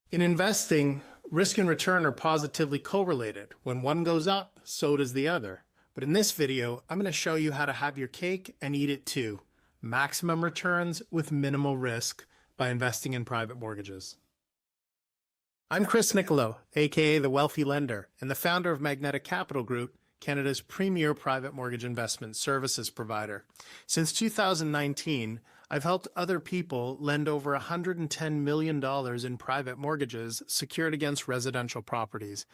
In investing, risk and return are positively correlated. When one goes up, so does the other. But in this video, I'm going to show you how to have your cake and eat it too. Maximum returns with minimal risk by investing in private mortgages. I'm Chris Nichilo, aka the Wealthy Lender, and the founder of Magnetic Capital Group, Canada's premier private mortgage investment services provider. Since 2019, I've helped other people lend over $110 million in private mortgages secured against residential properties.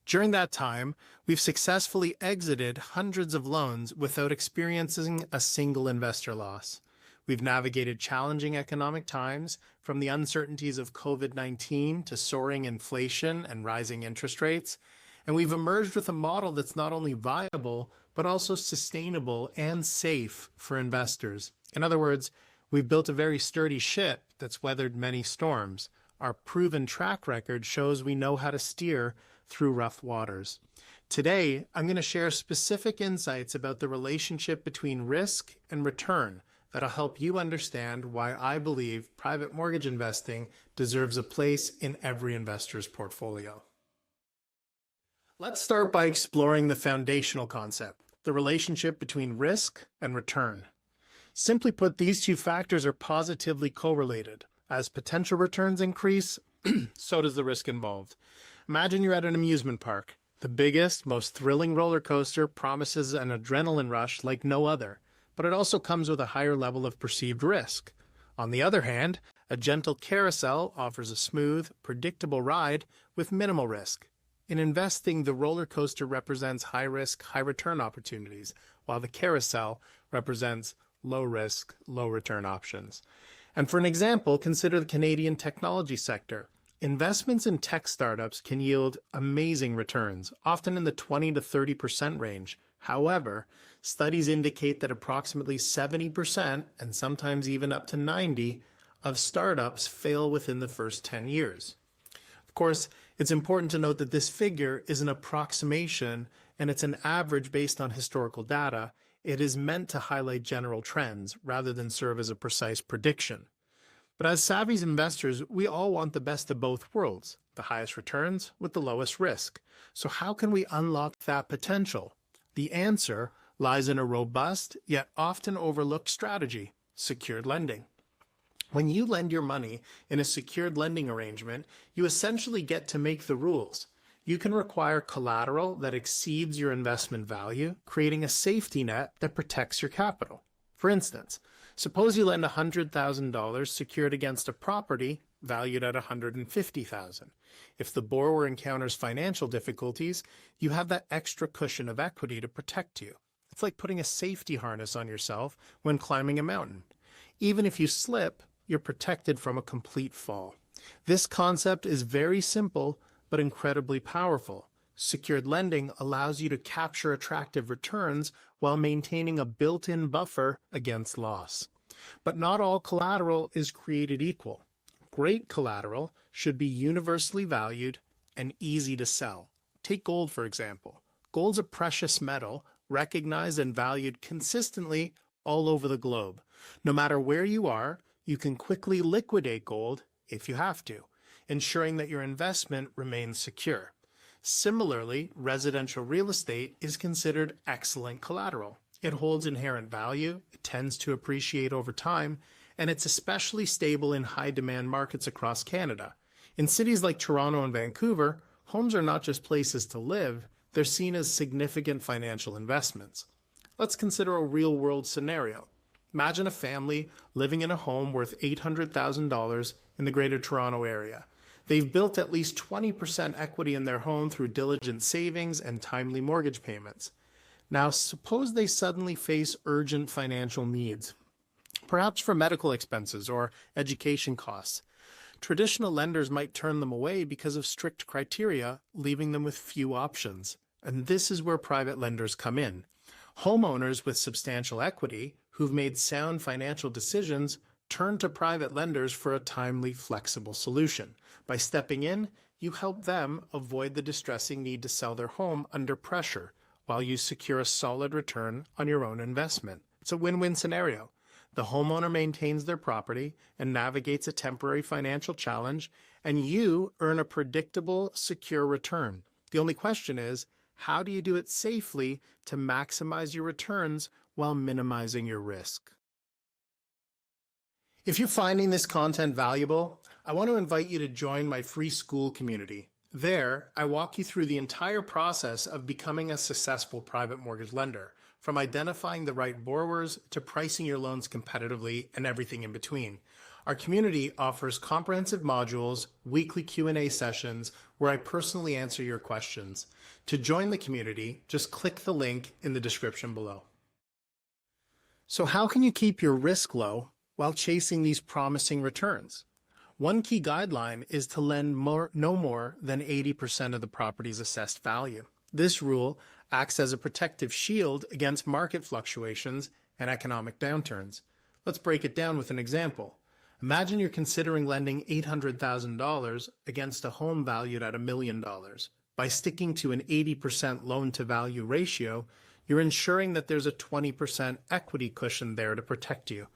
During that time, we've successfully exited hundreds of loans without experiencing a single investor loss. We've navigated challenging economic times, from the uncertainties of COVID-19 to soaring inflation and rising interest rates. And we've emerged with a model that's not only viable, but also sustainable and safe for investors. In other words, we've built a very sturdy ship that's weathered many storms. Our proven track record shows we know how to steer through rough waters. Today, I'm going to share specific insights about the relationship between risk and return that'll help you understand why I believe private mortgage investing deserves a place in every investor's portfolio. Let's start by exploring the foundational concept, the relationship between risk and return. Simply put, these two factors are positively correlated. As potential returns increase, so does the risk involved. Imagine you're at an amusement park. The biggest, most thrilling roller coaster promises an adrenaline rush like no other, but it also comes with a higher level of perceived risk. On the other hand, a gentle carousel offers a smooth, predictable ride with minimal risk. In investing, the roller coaster represents high-risk, high-return opportunities, while the carousel represents low-risk, low-return options. And for an example, consider the Canadian technology sector. Investments in tech startups can yield amazing returns, often in the 20 to 30% range. However, studies indicate that approximately 70%, and sometimes even up to 90%, of startups fail within the first 10 years. Of course, it's important to note that this figure is an approximation and it's an average based on historical data. It is meant to highlight general trends rather than serve as a precise prediction. But as savvy investors, we all want the best of both worlds, the highest returns with the lowest risk. So how can we unlock that potential? The answer lies in a robust yet often overlooked strategy: secured lending. When you lend your money in a secured lending arrangement, you essentially get to make the rules. You can require collateral that exceeds your investment value, creating a safety net that protects your capital. For instance, suppose you lend $100,000 secured against a property valued at $150,000. If the borrower encounters financial difficulties, you have that extra cushion of equity to protect you. It's like putting a safety harness on yourself when climbing a mountain. Even if you slip, you're protected from a complete fall. This concept is very simple, but incredibly powerful. Secured lending allows you to capture attractive returns while maintaining a built-in buffer against loss. But not all collateral is created equal. Great collateral should be universally valued and easy to sell. Take gold, for example. Gold's a precious metal, recognized and valued consistently all over the globe. No matter where you are, you can quickly liquidate gold if you have to, ensuring that your investment remains secure. Similarly, residential real estate is considered excellent collateral. It holds inherent value, it tends to appreciate over time, and it's especially stable in high-demand markets across Canada. In cities like Toronto and Vancouver, homes are not just places to live, they're seen as significant financial investments. Let's consider a real-world scenario. Imagine a family living in a home worth $800,000 in the Greater Toronto area. They've built at least 20% equity in their home through diligent savings and timely mortgage payments. Now, suppose they suddenly face urgent financial needs, perhaps for medical expenses or education costs. Traditional lenders might turn them away because of strict criteria, leaving them with few options. And this is where private lenders come in. Homeowners with substantial equity who've made sound financial decisions turn to private lenders for a timely, flexible solution. By stepping in, you help them avoid the distressing need to sell their home under pressure while you secure a solid return on your own investment. It's a win-win scenario. The homeowner maintains their property and navigates a temporary financial challenge, and you earn a predictable, secure return. The only question is, how do you do it safely to maximize your returns while minimizing your risk? If you're finding this content valuable, I want to invite you to join my free school community. There, I walk you through the entire process of becoming a successful private mortgage lender, from identifying the right borrowers to pricing your loans competitively and everything in between. Our community offers comprehensive modules, weekly Q&A sessions where I personally answer your questions. To join the community, just click the link in the description below. So how can you keep your risk low while chasing these promising returns? One key guideline is to lend no more than 80% of the property's assessed value. This rule acts as a protective shield against market fluctuations and economic downturns. Let's break it down with an example. Imagine you're considering lending $800,000 against a home valued at $1 million. By sticking to an 80% loan-to-value ratio, you're ensuring that there's a 20% equity cushion there to protect you.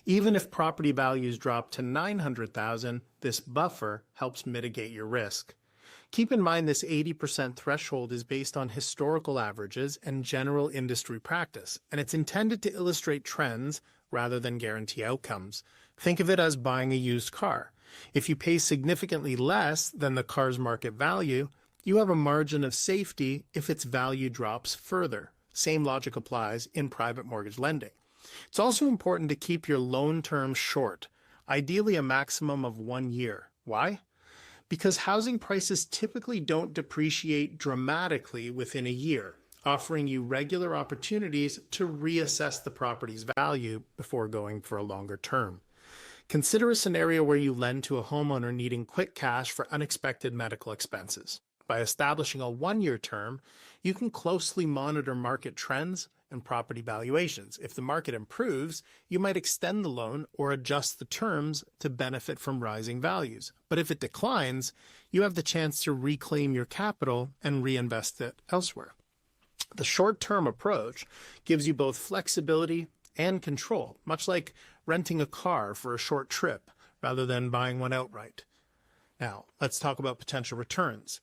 Even if property values drop to $900,000, this buffer helps mitigate your risk. Keep in mind this 80% threshold is based on historical averages and general industry practice, and it's intended to illustrate trends rather than guarantee outcomes. Think of it as buying a used car. If you pay significantly less than the car's market value, you have a margin of safety if its value drops further. Same logic applies in private mortgage lending. It's also important to keep your loan term short, ideally a maximum of 1 year. Why? Because housing prices typically don't depreciate dramatically within a year, offering you regular opportunities to reassess the property's value before going for a longer term. Consider a scenario where you lend to a homeowner needing quick cash for unexpected medical expenses. By establishing a 1-year term, you can closely monitor market trends and property valuations. If the market improves, you might extend the loan or adjust the terms to benefit from rising values. But if it declines, you have the chance to reclaim your capital and reinvest it elsewhere. The short-term approach gives you both flexibility and control, much like renting a car for a short trip rather than buying one outright. Now, let's talk about potential returns.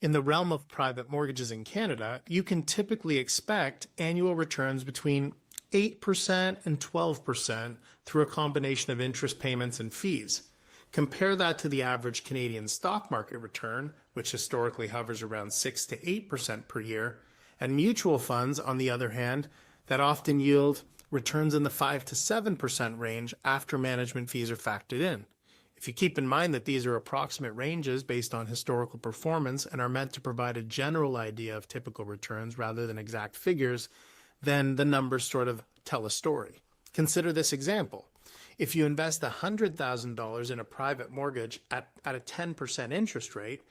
In the realm of private mortgages in Canada, you can typically expect annual returns between 8% and 12% through a combination of interest payments and fees. Compare that to the average Canadian stock market return, which historically hovers around 6 to 8% per year, and mutual funds, on the other hand, that often yield returns in the 5 to 7% range after management fees are factored in. If you keep in mind that these are approximate ranges based on historical performance and are meant to provide a general idea of typical returns rather than exact figures, then the numbers sort of tell a story. Consider this example. If you invest $100,000 in a private mortgage at a 10% interest rate,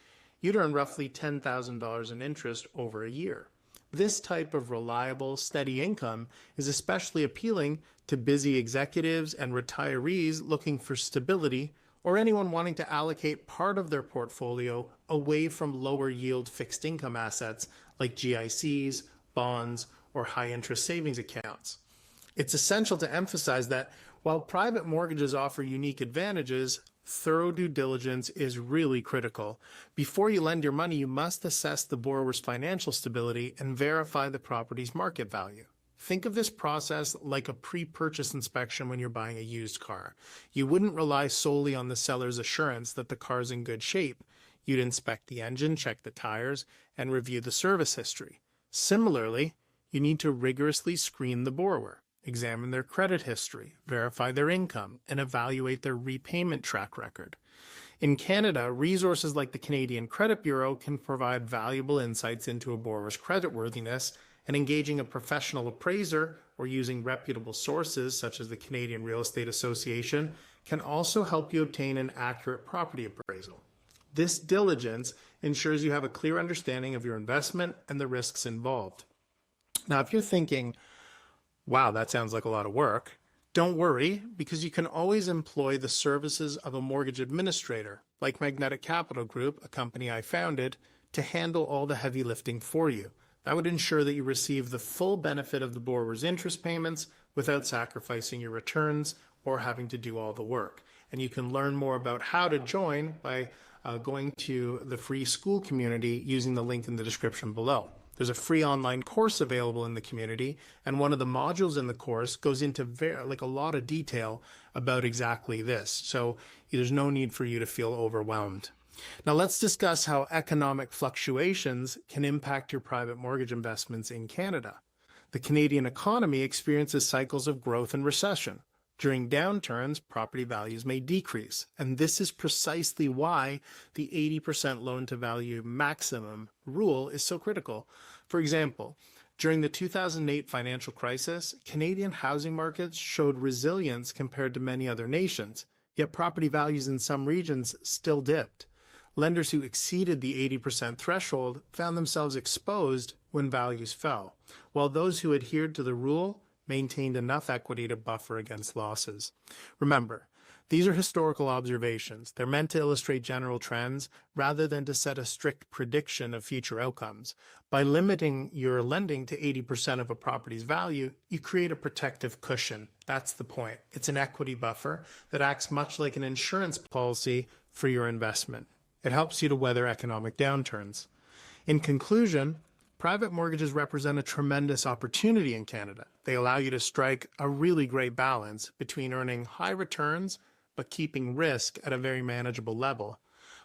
you'd earn roughly $10,000 in interest over a year. This type of reliable, steady income is especially appealing to busy executives and retirees looking for stability, or anyone wanting to allocate part of their portfolio away from lower yield fixed income assets like GICs, bonds, or high interest savings accounts. It's essential to emphasize that while private mortgages offer unique advantages, thorough due diligence is really critical. Before you lend your money, you must assess the borrower's financial stability and verify the property's market value. Think of this process like a pre-purchase inspection when you're buying a used car. You wouldn't rely solely on the seller's assurance that the car's in good shape. You'd inspect the engine, check the tires, and review the service history. Similarly, you need to rigorously screen the borrower, examine their credit history, verify their income, and evaluate their repayment track record. In Canada, resources like the Canadian Credit Bureau can provide valuable insights into a borrower's creditworthiness, and engaging a professional appraiser or using reputable sources such as the Canadian Real Estate Association can also help you obtain an accurate property appraisal. This diligence ensures you have a clear understanding of your investment and the risks involved. Now, if you're thinking, wow, that sounds like a lot of work, don't worry, because you can always employ the services of a mortgage administrator, like Magnetic Capital Group, a company I founded, to handle all the heavy lifting for you. That would ensure that you receive the full benefit of the borrower's interest payments without sacrificing your returns or having to do all the work. And you can learn more about how to join by going to the free school community using the link in the description below. There's a free online course available in the community, and one of the modules in the course goes into a lot of detail about exactly this. So there's no need for you to feel overwhelmed. Now let's discuss how economic fluctuations can impact your private mortgage investments in Canada. The Canadian economy experiences cycles of growth and recession. During downturns, property values may decrease, and this is precisely why the 80% loan-to-value maximum rule is so critical. For example, during the 2008 financial crisis, Canadian housing markets showed resilience compared to many other nations, yet property values in some regions still dipped. Lenders who exceeded the 80% threshold found themselves exposed when values fell, while those who adhered to the rule maintained enough equity to buffer against losses. Remember, these are historical observations. They're meant to illustrate general trends rather than to set a strict prediction of future outcomes. By limiting your lending to 80% of a property's value, you create a protective cushion. That's the point. It's an equity buffer that acts much like an insurance policy for your investment. It helps you to weather economic downturns. In conclusion, private mortgages represent a tremendous opportunity in Canada. They allow you to strike a really great balance between earning high returns but keeping risk at a very manageable level.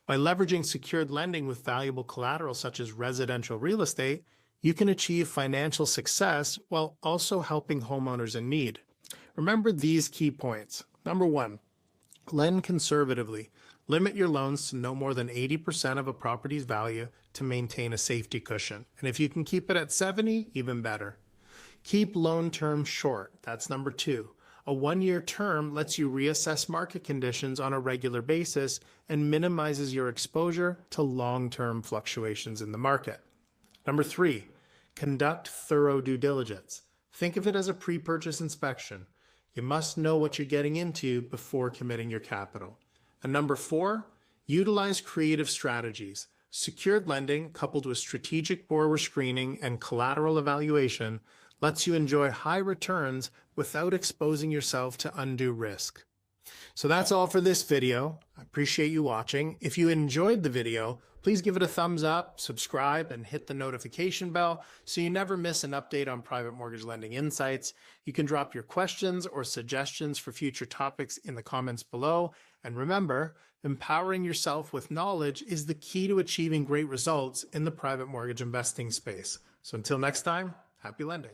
By leveraging secured lending with valuable collateral such as residential real estate, you can achieve financial success while also helping homeowners in need. Remember these key points. Number 1, lend conservatively. Limit your loans to no more than 80% of a property's value to maintain a safety cushion. And if you can keep it at 70, even better. Keep loan terms short. That's number 2. A 1-year term lets you reassess market conditions on a regular basis and minimizes your exposure to long-term fluctuations in the market. Number 3, conduct thorough due diligence. Think of it as a pre-purchase inspection. You must know what you're getting into before committing your capital. And number 4, utilize creative strategies. Secured lending, coupled with strategic borrower screening and collateral evaluation, lets you enjoy high returns without exposing yourself to undue risk. So that's all for this video. I appreciate you watching. If you enjoyed the video, please give it a thumbs up, subscribe, and hit the notification bell so you never miss an update on private mortgage lending insights. You can drop your questions or suggestions for future topics in the comments below. And remember, empowering yourself with knowledge is the key to achieving great results in the private mortgage investing space. So until next time, happy lending.